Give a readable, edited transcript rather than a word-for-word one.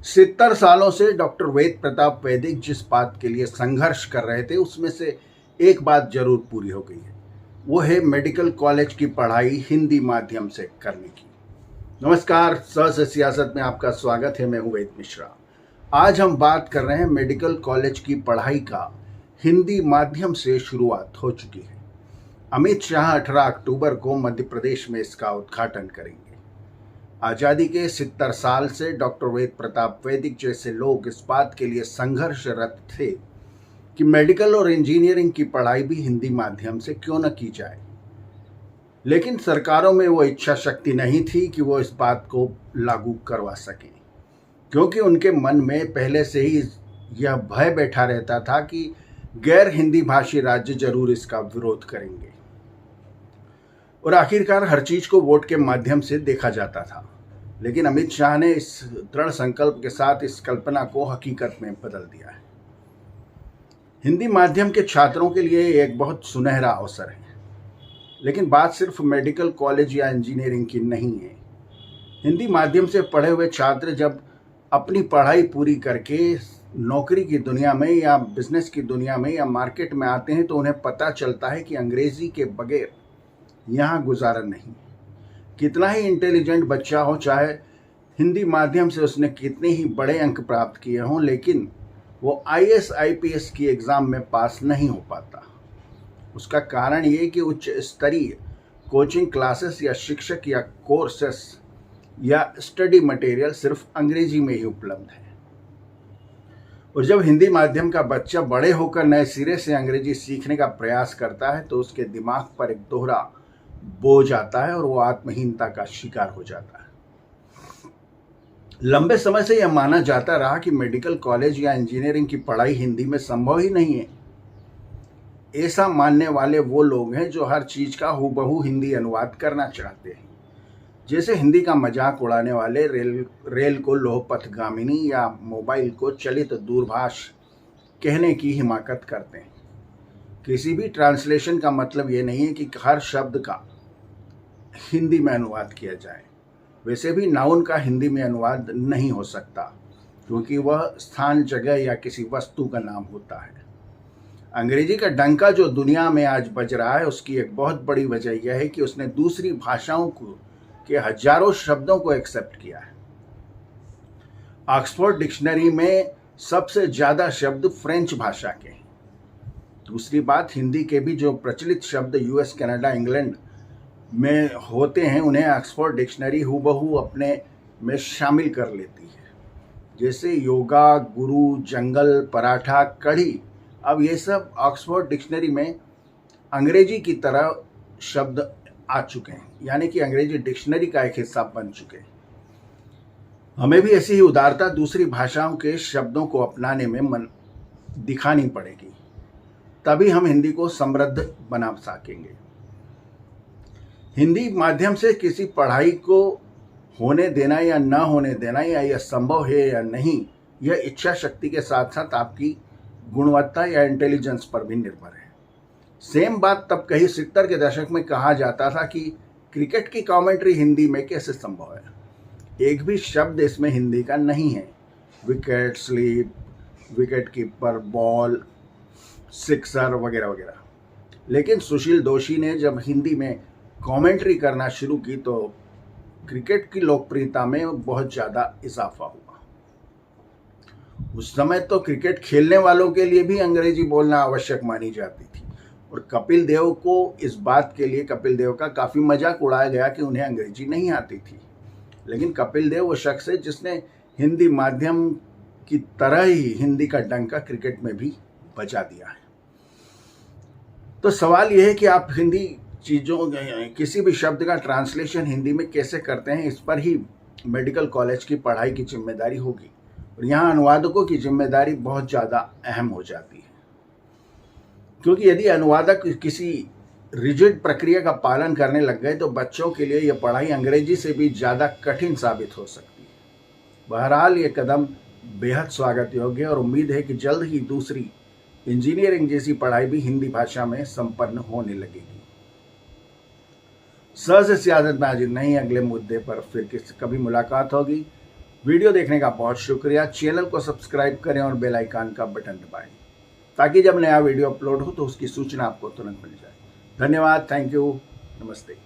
70 सालों से डॉक्टर वेद प्रताप वैदिक जिस बात के लिए संघर्ष कर रहे थे उसमें से एक बात जरूर पूरी हो गई है। वो है मेडिकल कॉलेज की पढ़ाई हिंदी माध्यम से करने की। नमस्कार, सर सियासत में आपका स्वागत है। मैं हूं वेद मिश्रा। आज हम बात कर रहे हैं मेडिकल कॉलेज की पढ़ाई का हिंदी माध्यम से शुरुआत हो चुकी है। अमित शाह 18 अक्टूबर को मध्य प्रदेश में इसका उद्घाटन करेंगे। आज़ादी के 70 साल से डॉक्टर वेद प्रताप वैदिक जैसे लोग इस बात के लिए संघर्षरत थे कि मेडिकल और इंजीनियरिंग की पढ़ाई भी हिंदी माध्यम से क्यों न की जाए, लेकिन सरकारों में वो इच्छा शक्ति नहीं थी कि वो इस बात को लागू करवा सकें, क्योंकि उनके मन में पहले से ही यह भय बैठा रहता था कि गैर हिंदी भाषी राज्य जरूर इसका विरोध करेंगे और आखिरकार हर चीज को वोट के माध्यम से देखा जाता था। लेकिन अमित शाह ने इस दृढ़ संकल्प के साथ इस कल्पना को हकीकत में बदल दिया है। हिंदी माध्यम के छात्रों के लिए एक बहुत सुनहरा अवसर है, लेकिन बात सिर्फ मेडिकल कॉलेज या इंजीनियरिंग की नहीं है। हिंदी माध्यम से पढ़े हुए छात्र जब अपनी पढ़ाई पूरी करके नौकरी की दुनिया में या बिजनेस की दुनिया में या मार्केट में आते हैं तो उन्हें पता चलता है कि अंग्रेजी के बगैर यहाँ गुजारा नहीं। कितना ही इंटेलिजेंट बच्चा हो, चाहे हिंदी माध्यम से उसने कितने ही बड़े अंक प्राप्त किए हों, लेकिन वो आईएएस आईपीएस की एग्ज़ाम में पास नहीं हो पाता। उसका कारण ये कि उच्च स्तरीय कोचिंग क्लासेस या शिक्षक या कोर्सेस या स्टडी मटेरियल सिर्फ अंग्रेजी में ही उपलब्ध है। और जब हिंदी माध्यम का बच्चा बड़े होकर नए सिरे से अंग्रेजी सीखने का प्रयास करता है तो उसके दिमाग पर एक दोहरा बोझ आता है और वो आत्महीनता का शिकार हो जाता है। लंबे समय से यह माना जाता रहा कि मेडिकल कॉलेज या इंजीनियरिंग की पढ़ाई हिंदी में संभव ही नहीं है। ऐसा मानने वाले वो लोग हैं जो हर चीज का हूबहू हिंदी अनुवाद करना चाहते हैं, जैसे हिंदी का मजाक उड़ाने वाले रेल को लोहपथगामिनी या मोबाइल को चलित दूरभाष कहने की हिमाकत करते हैं। किसी भी ट्रांसलेशन का मतलब ये नहीं है कि हर शब्द का हिंदी में अनुवाद किया जाए। वैसे भी नाउन का हिंदी में अनुवाद नहीं हो सकता, क्योंकि वह स्थान, जगह या किसी वस्तु का नाम होता है। अंग्रेजी का डंका जो दुनिया में आज बज रहा है, उसकी एक बहुत बड़ी वजह यह है कि उसने दूसरी भाषाओं के हजारों शब्दों को एक्सेप्ट किया है। ऑक्सफोर्ड डिक्शनरी में सबसे ज्यादा शब्द फ्रेंच भाषा के हैं। दूसरी बात, हिंदी के भी जो प्रचलित शब्द यूएस, कनाडा, इंग्लैंड में होते हैं, उन्हें ऑक्सफोर्ड डिक्शनरी हूबहू अपने में शामिल कर लेती है। जैसे योगा, गुरु, जंगल, पराठा, कढ़ी, अब ये सब ऑक्सफोर्ड डिक्शनरी में अंग्रेजी की तरह शब्द आ चुके हैं, यानी कि अंग्रेजी डिक्शनरी का एक हिस्सा बन चुके हैं। हमें भी ऐसी ही उदारता दूसरी भाषाओं के शब्दों को अपनाने में मन दिखानी पड़ेगी, तभी हम हिंदी को समृद्ध बना सकेंगे। हिंदी माध्यम से किसी पढ़ाई को होने देना या न होने देना, या यह संभव है या नहीं, यह इच्छा शक्ति के साथ साथ आपकी गुणवत्ता या इंटेलिजेंस पर भी निर्भर है। सेम बात तब कहीं 70 के दशक में कहा जाता था कि क्रिकेट की कमेंट्री हिंदी में कैसे संभव है। एक भी शब्द इसमें हिंदी का नहीं है। Wicket, sleep, wicket keeper, ball, sixer वगैरह वगैरह। लेकिन सुशील दोषी ने जब हिंदी में कमेंट्री करना शुरू की तो क्रिकेट की लोकप्रियता में बहुत ज़्यादा इजाफा हुआ। उस समय तो क्रिकेट खेलने वालों के लिए भी अंग्रेजी बोलना आवश्यक मानी जाती थी और कपिल देव को इस बात के लिए कपिल देव का काफ़ी मजाक उड़ाया गया कि उन्हें अंग्रेजी नहीं आती थी। लेकिन कपिल देव वो शख्स है जिसने हिंदी माध्यम की तरह ही हिंदी का डंका क्रिकेट में भी बजा दिया है। तो सवाल यह है कि आप हिंदी चीज़ों, किसी भी शब्द का ट्रांसलेशन हिंदी में कैसे करते हैं, इस पर ही मेडिकल कॉलेज की पढ़ाई की जिम्मेदारी होगी और यहाँ अनुवादकों की जिम्मेदारी बहुत ज़्यादा अहम हो जाती है, क्योंकि यदि अनुवादक किसी रिजिड प्रक्रिया का पालन करने लग गए तो बच्चों के लिए यह पढ़ाई अंग्रेजी से भी ज़्यादा कठिन साबित हो सकती है। बहरहाल ये कदम बेहद स्वागत योग्य है और उम्मीद है कि जल्द ही दूसरी इंजीनियरिंग जैसी पढ़ाई भी हिंदी भाषा में संपन्न होने लगेगी। सर से सियासत में आज नहीं, अगले मुद्दे पर फिर कभी मुलाकात होगी। वीडियो देखने का बहुत शुक्रिया। चैनल को सब्सक्राइब करें और बेल आइकन का बटन दबाएं ताकि जब नया वीडियो अपलोड हो तो उसकी सूचना आपको तुरंत मिल जाए। धन्यवाद, थैंक यू, नमस्ते।